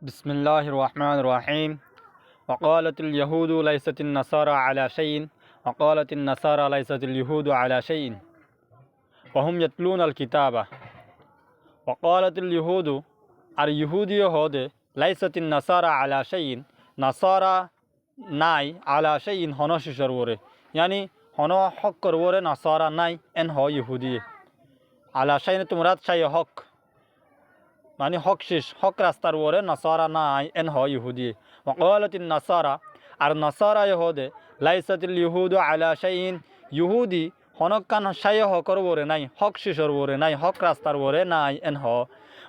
بسم الله الرحمن الرحيم وقالت اليهود ليست النصارى على شيء وقالت النصارى ليست اليهود على شيء وهم يتلون الكتاب وقالت اليهود اليهود يهود ليست النصارى على شيء نصارى ناي على شيء هنوش شروره يعني هنو حق كروره نصارى ناي ان هو يهودي على شيء تمرات شيء حق মানে হক শেষ হক রাস্তার ওরে নাসারা নাই এন হয় ইহুদি ওয়াকালাতিন নাসারা আর নাসারা ইহুদে লাইসাতিল ইহুদু আলা শাইইন ইহুদি হনকান শায় হকর ওরে নাই হক শেষর ওরে নাই হক রাস্তার ওরে নাই এন হ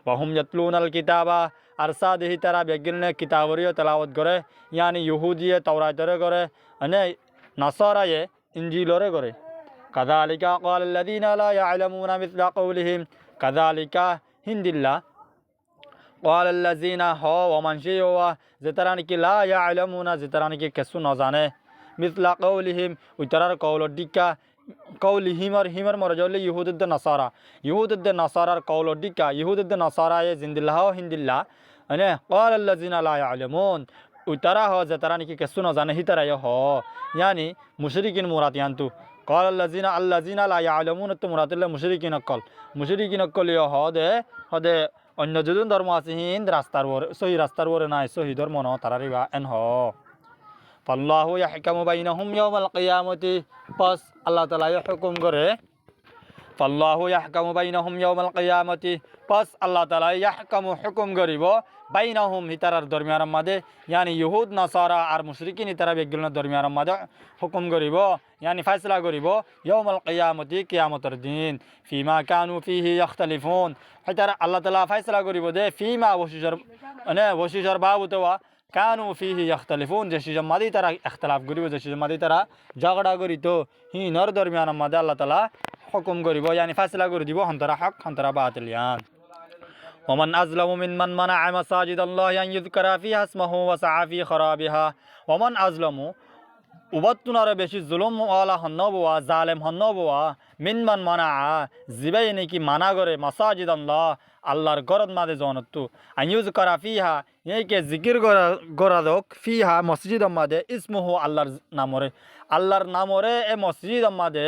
ওয়াহুম ইয়াতলুনাল কিতাবা আর সাদেহি তারা বেগিনে কিতাবরিও তেলাওয়াত করে ইয়ানি ইহুদিয়ে তাওরাতরে করে মানে নাসারায়ে ইনজিলরে করে কাযালিকা ক্বালাল্লাযীনা লা ইয়ালামুনা মিসলা কওলিহিম কাযালিকা হিন্দিল্লাহ قال الذين هو ومن شيوا زترانك لا يعلمون زترانك كسو نزانه مثل قولهم وترى قول الدكا قولهم همر مرجول يهود النصارى يهود النصارى قول الدكا يهود النصارى زند الله وهند الله أنا قال الذين لا يعلمون وترى هو زترانك كسو نزانه ترى هو يعني مشركين مراد ينتو قال الذين لا يعلمون مراد الله مشركين قال هذا অন্য যদুন ধর্ম আছে হিন্দ রাস্তার ওর সহি রাস্তার ওরে নাই সহি ধর্ম ন তারারিবা এন হ ফাল্লাহু ইয়াহকামু বাইনাহুম ইয়াওমাল কিয়ামতি পাস আল্লাহ তাআলা হুকুম করে ফাল্লাহু ইয়াহকামু বাইনাহুম ইয়াওমাল কিয়ামতি পাস আল্লাহ তাআলা ইয়াহকামু হুকুম করিব বাইনাহুম হিতারার দরমিয়ার মাঝে ইয়ানি ইহুদ নাসারা আর মুশরিকিন হিতারা বেগগুলোর দরমিয়ার মাঝে হুকুম করিব ইয়ানি ফয়সালা করিব ইয়াউমাল কিয়ামতি কিয়ামতের দিন ফিমা কানু ফিহি ইখতালিফুন হিতারা আল্লাহ তাআলা ফয়সালা করিব দে ফিমা ওয়াশিজার বাবুতওয়া কানু ফিহি ইখতালিফুন যে সিজন মাঝে তারা ইখতিলাফ করিব যে সিজন মাঝে তারা ঝগড়া করিত হিনর দরমিয়ার মাঝে আল্লাহ তাআলা হুকুম করিব ইয়ানি ফয়সালা করে দিব হন্তরা হক হন্তরা বাতিল ইয়ান ومن أظلم ممن منع مساجد الله أن يذكر فيها اسمه وسعى في خرابها ومن أظلم উবাত্তুনার বেশি জুলুম ওয়ালা হন্নবুয়া জালেম হন্নবুয়া মিনমান মানা জিবাই নাকি মানা করে মাসাজিদ আল্লাহ আল্লাহর গরদ মাদে জনতু আইউজ করা ফিহা এইকে জিকির গরা দোক ফিহা মসজিদ মাদে ইসমুহু আল্লাহর নামরে এ মসজিদ মাদে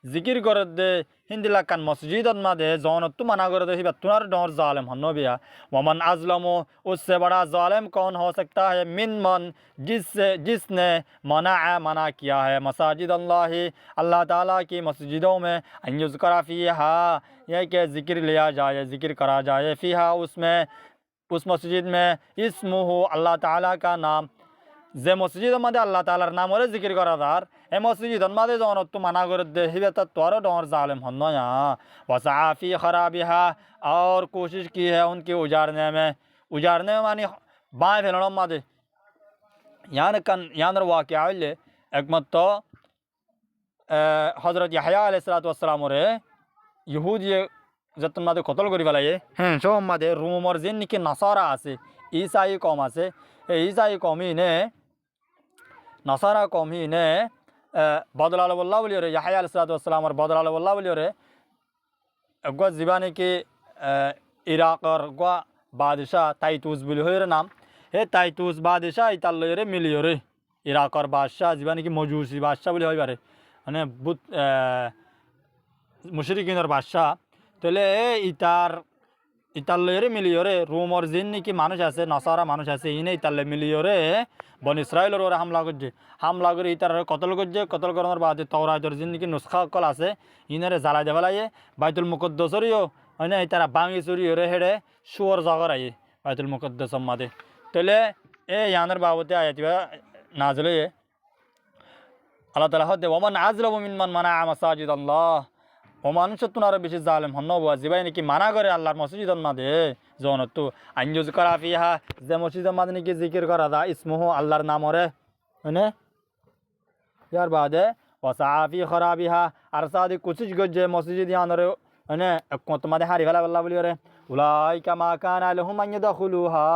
জিকির করে দে হিন্দিলাকান মসজিদ মাদে জনতু মানা করে দে হিবা তুনার ডর জালেম হন্নবিয়া ওমান আজলামু उससे बड़ा जालिम कौन हो सकता है मिन जिसने मना किया है मसाजिद अल्लाह ताला की मस्जिदों में अयुज़करा फ़ीहा यह कि ज़िक्र लिया जाए ज़िक्र करा जाए फ़ीहा उसमें उस मस्जिद में इस्मुहु अल्लाह ताला का नाम যে মসজিদের মধ্যে আল্লাহ তাআলার নামরে জিকির করা দার এই মসজিদের মধ্যে যখন তো মানা করে দে হিবে তা তোর ডর জালেম হন না वसाफ़ी खराबिहा और कोशिश की है उनके उजाड़ने में मानी बाएँ फैलने मादे यान वाक़या एक मत तो हज़रत यहया अलैहिस्सलाम रे यहूदी जतन मादे कतल करी वाला ये हैं सो मादे रूम और जिन के नसारा आसे ईसाई कौम आसे ईसाई कौमी ने नसारा कौमी ने बदलाल वल्लाह बोलियो रे यहया अलैहिस्सलाम और बदलाल वल्लाह बोलियो रे अगवा जीवानी के इराक और अगवा बादशाह ताइतूस बोलियो रे नाम हे ताइतूस बादशाह इताल्लो रे मिलियो रे इराक और बादशाह जीवानी की मजूसी बादशाह बोलियो হয় বারে মানে বুত মুশরিকিনের বাদশাহ তাহলে ইতাল্লো রে মিলিও রে রোম और জিন কি মানুষ আছে নাসারা মানুষ আছে ইনে ইতাল্লে মিলিও রে বনি ইসরাইলের ওরে হামলা করে ইতার কতল করার বাদে তাওরাতের জিন কি নুসখা কল আছে ইনারে জ্বালাই দেওয়ালাইয়ে বাইতুল মুকদ্দাসরিও হয় না ইতারা বাঙি চুরি রে হেডে শুয়ার জাগর আইয়ে বাইতুল মুকদ্দাস মাদে তাহলে ইয়ানের বাবতে আয়াতিবা নাজলে আল্লাহ তাআলা হদে ওমান আজলামু মিম্মান মানা মাসাজিদ আল্লাহ ও মানুষ তুনার বেশি জালেম হন্নবুয়া জিবাই নাকি মানা করে আল্লাহর মসজিদের মাঝে জনতু আইয়ুজ করা ফিহা যে মসজিদের মাঝে নাকি জিকির করা দা ইসমুহু আল্লাহর নামরে মানে ইয়ার বাদে ওয়াসাফি খরাবিহা আর সাদি কুচিজ গজে মসজিদ ইয়ানরে মানে তোমাদের হারি ফেলা আল্লাহ বলিও রে উলাইকা মা কানা লাহুম আন ইয়াদখুলুহা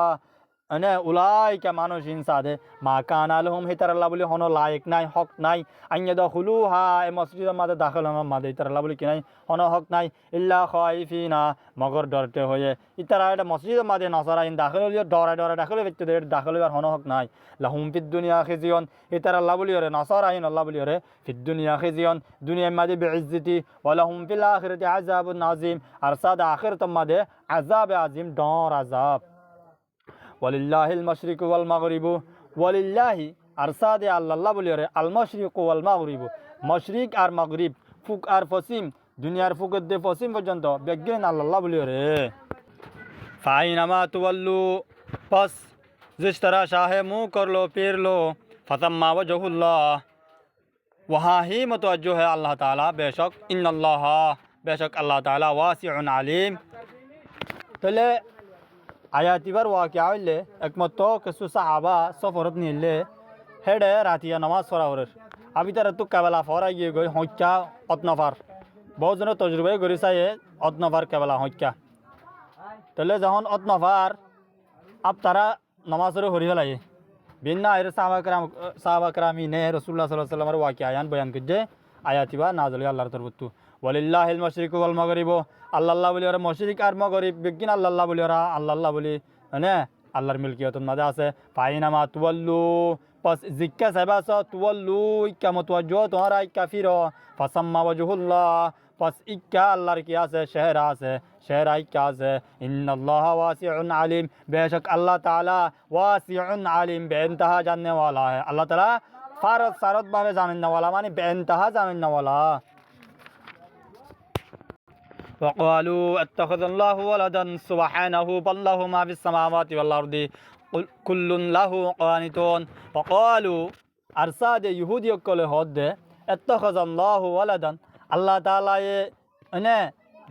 মানে উলাইকা মানুষ ইনসাদে মা কান আলহুম হিতার আল্লাহ বলি হন লায়ক নাই হক নাই আইয়া দখুলু হা এ মসজিদের মাঝে দাখল মাদে ইতার আল্লাহ বলি কি নাই হন হক নাই ইল্লা খাইফিনা মগর ডরতে হয়ে ইতারা এটা মসজিদের মাঝে নসরা ইন দাখল হলিও ডরা ডরা দাখল হইতে দে দাখল হইবার হন হক নাই লাহুম ফিদ দুনিয়া খিজিয়ন ইতার আল্লাহ বলি রে নসরা ইন আল্লাহ বলি রে ফিদ দুনিয়া খিজিয়ন দুনিয়ার মাঝে বিইজ্জতি ওয়া লাহুম ফিল আখিরাতি আযাবুন আযীম আর সাদ আখিরাত মাঝে আযাব আযীম ডর আযাব ওয়ালিল্লাহিল মাশরিকু ওয়াল মাগরিবু ওয়ালিল্লাহি আর সাদে আল্লাহ বলি রে আল মাশরিকু ওয়াল মাগরিবু মশরিক আর মাগরিব ফুক আর পশ্চিম দুনিয়ার ফুকের দে পশ্চিম পর্যন্ত বিজ্ঞান আল্লাহ বলি রে ফাইনামা তুওয়াল্লু পাস जिस तरह शाह मुँह कर लो पेर लो फतम्मा वजहुल्लाह वहाँ ही मतवज्जो है अल्लाह ताला बेशक इन्नल्लाह बेशक अल्लाह ताला वासिउन आलिम तले आयातिबर वाक़िया हइले एकमत तो किसु सहाबा सफरत निले हेडे रातिया नमाज फरावर अभी तरह तो केवला फरा ये गई हक्का अतनफार बहुत जन तजुर्बे गरिसाए अतनफार केवला हक्का तले जहन अतनफार अब तारा नमाजर हरी हलाये बिन्ना आयर साहबा करामी ने रसूलुल्लाह सल्लल्लाहु अलैहि वसल्लम वाक़िया बयान कजे आयातिबा नाज़िल अल्लाहर तरफतु वलिल्लाहिल मशरिकु वल मगरिबु अल्लाह बोली और मशरिक और मगरिब बिगिन अल्लाह बोली और अल्लाह बोली है अल्लाहर मिल्कियतुन मजा আছে फाइनामा तुवल्लु पस जिक्का सबा स तुवल्लु इक्का मुतवज्जो तुम्हारा इक्का फिरो फसम्मा वजहुल्लाह पस इक्का अल्लाहर किया से शहरा इक्का से इन्नल्लाह वासिउन आलिम बेशक अल्लाह ताला वासिउन आलिम बेइंतहा जानने वाला है अल्लाह ताला फारत सारत भावे जानने वाला माने बेइंतहा जानने वाला وقالوا اتخذ الله ولدا سبحانه بل له ما في السماوات والأرض كل له قانتون وقالوا أرساد يهودي كل هود اتخذ الله ولدا الله تعالى ने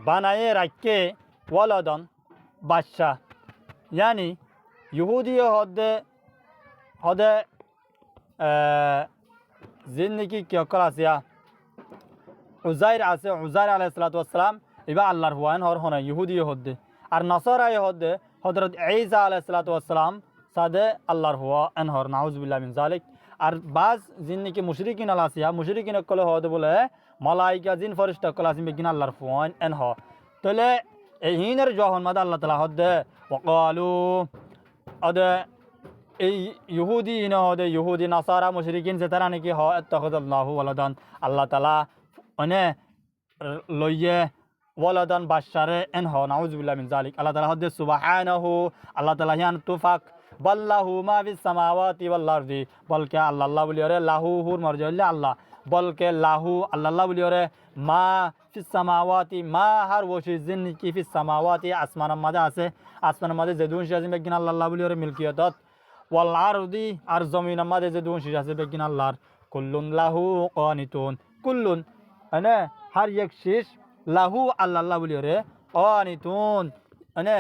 बनाए रखे वलदन बादशाह यानी यहूदी हदे जिंदगी क्या करासिया उज़ैर आसे उज़ैर अलैहिस्सलाम इबा अल्लाहर हुआन और होना यहूदी हदे और नसरा हदे हजरत ईसा अलैहिस्सलाम सादे अल्लाहर हुआ अनहर नाउज़ुबिल्लाह मिन ज़ालिक और बाज़ जिंदगी मुशरिकिन अलासिया मुशरिकिन कल हद बोले मलाइका जिन फरिश्ता कलासिम बिगिन अल्लाहर हुआन अनहर तले एहिनर जहन मद अल्लाह ताला हदे वक़ालू अदे यहूदी इन हदे यहूदी नसारा मुशरिकिन से तरह ने कि ह इत्तखज़ल्लाहु वलदन अल्लाह ताला अने लइये वलदन बादशारे अनह नाउज़ुबिल्लाह मिन ज़ालिक अल्लाह ताला हदे सुबहानहु अल्लाह ताला यान तुफाक बल्लाहु मा फिस समावाति वल अर्दि बल्कि अल्लाह बोलियो रे लाहू हुर मरजल्ला अल्लाह बल्कि लाहू अल्लाह बोलियो रे मा फिस समावाति मा हर वो चीज़ जिनकी फिस समावाति आसमान मजा से आसमान मजे जदून शाजिम बेगिन अल्लाह बोलियो रे मिल्कियत वल अर्दि और ज़मीन मजे जदून शाजिम बेगिन अल्लाह कुल्लुन लाहू क़ानितून कुल्लुन अने हर एक चीज़ लाहू अल्लाह बोलियो रे क़ानितून अने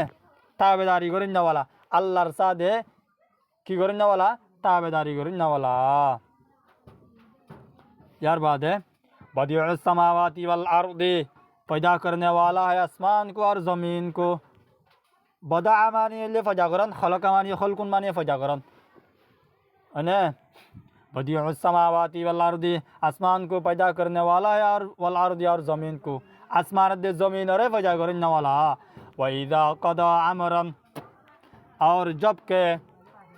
ताबेदारी करिन वाला अल्लाहर सादे की करिन वाला ताबेदारी करिन वाला यार बात है बदिउस समावाति वल अर्दि पैदा करने वाला है आसमान को और ज़मीन को बदा मानी ले फजा करन खलक मानी खलकुन मानी फजा करन अने बदिउस समावाति वल अर्दि आसमान को पैदा करने वाला है और वल अर्दि और ज़मीन को आसमान दे ज़मीन और फजा करने वाला व इज़ा क़दा अमरन और जब के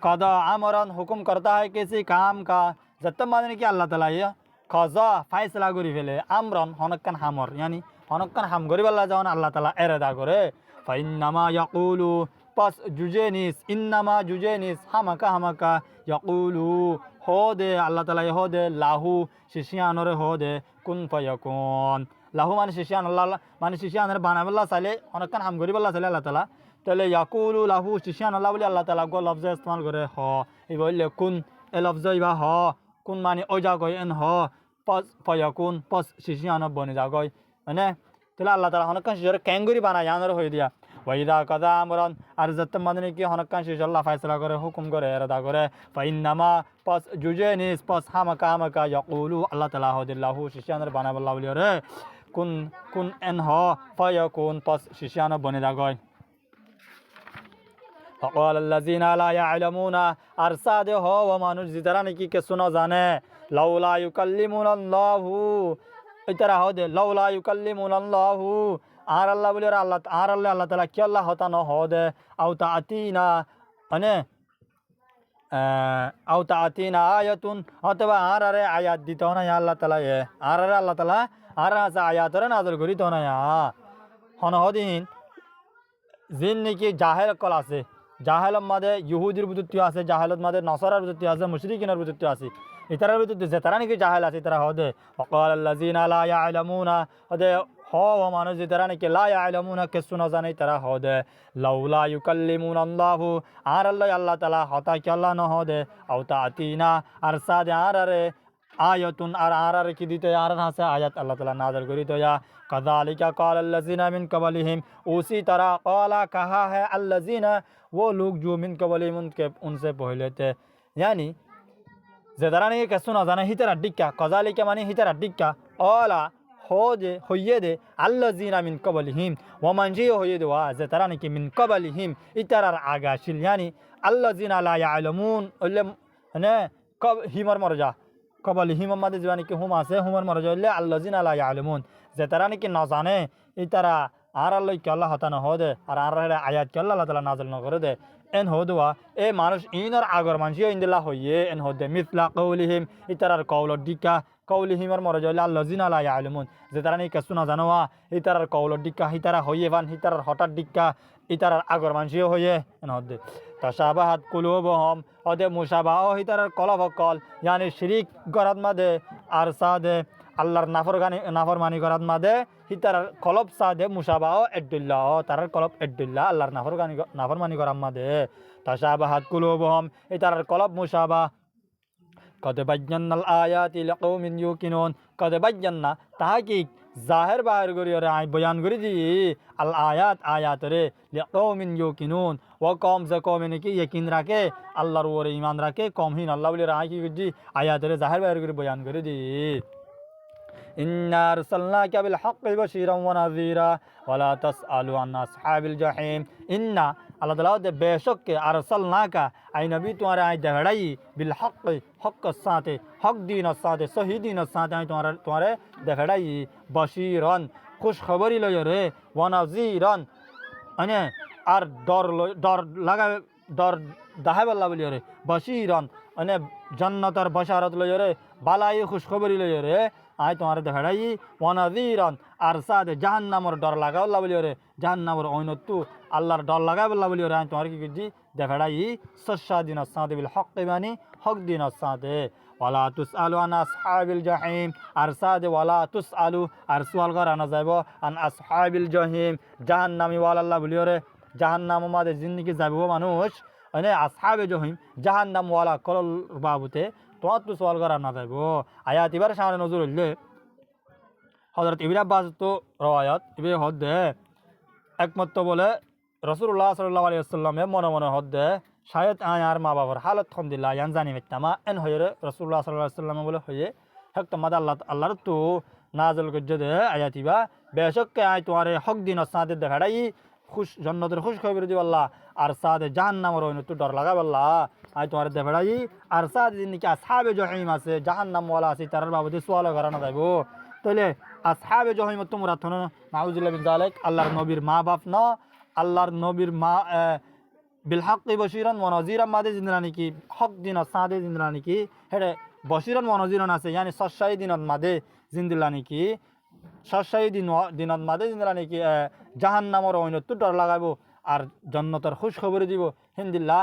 कदा अमरन हुक्म करता है किसी काम का जब तक माने कि अल्लाह ताला ये कज़ा फैसला करी फेले अमरन हनक्कन हमर यानी हनक्कन हम गरीब अल्लाह जान अल्लाह ताला इरादा करे फ़इन्नमा यक़ूलु पस जुजेनिस इन्नमा जुजेनिस हमका यक़ूलु हो दे अल्लाह ताला हो दे लाहू शिशियान रे हो दे कुन फयकुन लाहू माने शिशियान अल्लाह माने शिशियान रे बाना अल्लाह साले हनक्कन हम गरीब अल्लाह साले अल्लाह ताला तले यक़ूलु लाहू शिशियान अल्लाह बोले अल्लाह ताला को लफ्ज़ इस्तेमाल करे हो ये बोले कुन ए लफ्ज़ इबा हो कुन माने ओजा गय एन हो पस फयकुन पस शिशियान बने जा गय है तले अल्लाह ताला हनक्कन शिशर कैंगुरी बना यानर हो दिया वहीदा कदा अमरन अर्जत मदने की हनक्कन शिशर अल्लाह फैसला करे हुक्म करे इरादा करे फ़इन्नमा पस जुजेनिस पस हमका यक़ूलु अल्लाह ताला हो दिल्लाहु शिशियान बना अल्लाह बोले रे कुन एन हो फयकुन पस शिशियान बने जा गय وقال الذين لا يعلمون আর সাদে হওয়া মানুষ যারা নাকি কিছু না জানে লাউলা ইউকাল্লিমুনাল্লাহু ইতারা হদে লাউলা ইউকাল্লিমুনাল্লাহু আর আল্লাহ বলে আল্লাহ আর আল্লাহ তাআলা কি আল্লাহ হতা ন হদে আও তাআতিনা মানে আও তাআতিনা আয়াতুন অথবা আর আরে আয়াত দিত না আল্লাহ তাআলা আর আরে আল্লাহ তাআলা আর আছে আয়াতরে নাযিল করিত না হন হদিন জিন নাকি জাহেল কল আছে জাহেলের মাঝে ইহুদির বিরুদ্ধে আছে জাহেলত মাঝে নসরার বিরুদ্ধে আছে মুশরিকিনের বিরুদ্ধে আছে ইতারার বিরুদ্ধে যে তারা নাকি জাহেল আছে তারা হদে ওয়াকাল আল্লাযিনা লা ইয়ালামুনা হদে হওয়া মানুষ যে তারা নাকি লা ইয়ালামুনা কিছু না জানে তারা হদে লাউলা ইউকাল্লিমুনাল্লাহু আর আল্লাহ তাআলা হতা কি আল্লাহ ন হদে আও তাআতিনা আর সাদে আর আরে আয়াতুন আর আর কি দিতে আর আছে আয়াত আল্লাহ তাআলা নাযিল করি তো या कज़ालिका क़ाल अल्लज़ीना मिन क़बलिहिम उसी तरह क़ाला कहा है अल्लज़ीना वो लोग जो मिन क़बलिहिम उनसे पहले थे यानी ज़ेदारानी के सुना जाना ही तरह डिक्का कज़ालिका माने ही तरह डिक्का क़ाला हो जे होये दे अल्लज़ीना मिन क़बलिहिम व मंजी होये दे वा ज़ेदारानी के मिन क़बलिहिम इतरार आगाशिल यानी अल्लज़ीना ला यालमून ने कब हिमर मरजा कबलिहिम मादे जवानी के हुम आसे हुमर मरजा अल्लज़ीना ला यालमून যে তারা নাকি না জানে এই তারা আর আল্লাহ কি আল্লাহ হতা না হদে আর আর আয়াত কি আল্লাহ তাআলা নাযিল ন করে দে এন হদুয়া এ মানুষ ইনার আগর মানসি ইনদিল্লা হইয়ে এন হদে মিসলা কওলিহিম ইতারার কওল ডিকা কওলিহিমর মরজ আল্লাযিনা লা ইয়ালামুন যে তারা নাকি কিছু না জানোয়া ইতারার কওল ডিকা হিতারা হইয়ে বান হিতারার হঠাৎ ডিকা ইতারার আগর মানসি হইয়ে এন হদে তাশাবাহাত কুলুবুহুম হদে মুশাবাহ হিতারার কলব কল यानी শিরিক গরাত মাদে আর সাদে আল্লাহর নাফরমানি করার মাদে হিতার কলব সাদে মুসাবাহ এডুল্লাহ তার কলব এডুল্লাহ আল্লাহর নাফরমানি করার মাদে তাশাবাহাত কুলুবুহুম ইতার কলব মুসাবাহ কদ বায়্যানাল আয়াতি লিকাউমিন ইউকিনুন কদ বায়্যানা তাহকিক জাহির বাহির করি রে আই বয়ান করি দি আল আয়াত আয়াত রে লিকাউমিন ইউকিনুন ও কম যে কম নাকি ইয়াকিন রাখে আল্লাহর উপরে ঈমান রাখে কমহীন আল্লাহ বলে আই কি জি আয়াত রে জাহির বাহির করে বয়ান করে দি إنا أرسلناك بالحق بشيرا ونذيرا ولا تسألوا عن أصحاب الجحيم إنا الله تعالى बेशक अरसलनाका आई नबी तुम्हारे आई दहड़ाई बिलहक हक साथे हक दीन साथे सही दीन साथे आई तुम्हारे दहड़ाई बशीरन खुश खबरी लय रे वनजीरन अने আর डर लगा डर दाहे बल्ला बोलियो रे बशीरन अने जन्नतर बशारत लय रे बालाई खुश खबरी लय रे आई तुम्हारे देखाई वनाजीरन আর সাদে জাহান্নামের ডর লাগাবল্লা বলিও রে জাহান্নামের ঐনত্তু আল্লাহর ডর লাগাবল্লা বলিও রে তোমার কি করছি দেখাই সশাদিন সাদে বিল হক মানি হক দিন সাদে ওয়ালা তুসআলু আন আসহাবিল জাহিম আর সাদে ওয়ালা তুসআলু আর সওয়াল করা না যাইব আন আসহাবিল জাহিম জাহান্নামী ওয়াল্লাহ বলিও রে জাহান্নাম মাদে জিন্দেগি যাইব মানুষ মানে আসহাবে জাহিম জাহান্নাম ওয়ালা কল বাবুতে তোমার তো সওয়াল করা না যাইব আয়াত এবার সামনে নজর হইলে হযরত ইবনে আব্বাস তো রওয়ায়াত ইবে হদে একমত বলে রাসূলুল্লাহ সাল্লাল্লাহু আলাইহি ওয়াসাল্লামে মনে মনে হদে শায়দ আর মা বাবার হালত আলহামদুলিল্লাহ ইয়ান জানি মেতামা এন হয়ে রাসূলুল্লাহ সাল্লাল্লাহু আলাইহি ওয়াসাল্লাম বলে হয়ে হক মাদ আল্লাহর তো নাযিল করছে দে আয়াতিবা বেশক আই তোমারে হক দিন সাদে দেখাড়াই খুশ জান্নাতের খুশ খবর দি আল্লাহ আর সাদে জাহান্নামের হইন তো ডর লাগা আল্লাহ আই তোমারে দেখাড়াই আর সাদে দিন কি আসহাবে জাহিম আছে জাহান্নাম ওয়ালা আছে তার বাবদে সওয়াল করা না যাইবো তাহলে আসহাবে জাহিম তোমরা থন নাউজুবিল্লাহ বিন যালিক আল্লাহর নবীর মা বাপ না আল্লাহর নবীর মা বিল হক বশীরান ওয়া নাযীরান মাদে জিন্দানি কি হক দিন সাদে জিন্দানি কি হেডে বশীরান ওয়া নাযীরান আছে यानी সশাই দিনত মাদে জিন্দানি কি সশাই দিনত মাদে জিন্দানি কি জাহান্নামের হইন তো ডর লাগাবো আর জান্নাতের খুশ খবর দিব হিন্দিল্লাহ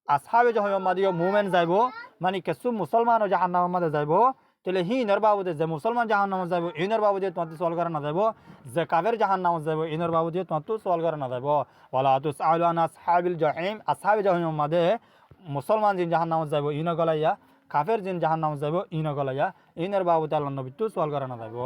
আসহাবে জাহিম মাদিও মুমিন যাইবো মানে কিছু মুসলমান জাহান্নামের মাদে যাইবো তাহলে হিনর বাবুদে যে মুসলমান জাহান্নামে যাব ইনর বাবুদে তোমার সওয়াল করা না যাব যে কাফের জাহান্নামে যাব ইনর বাবুদে তোমার সওয়াল করা না যাব ওয়ালা তুসআলু আন আসহাবিল জাহিম আসহাবে জাহিম মাদে মুসলমান জিন জাহান্নামে যাব ইন গলাইয়া কাফের জিন জাহান্নামে যাব ইন গলাইয়া ইনর বাবুদে আল্লাহর নবী তো সওয়াল করা না যাব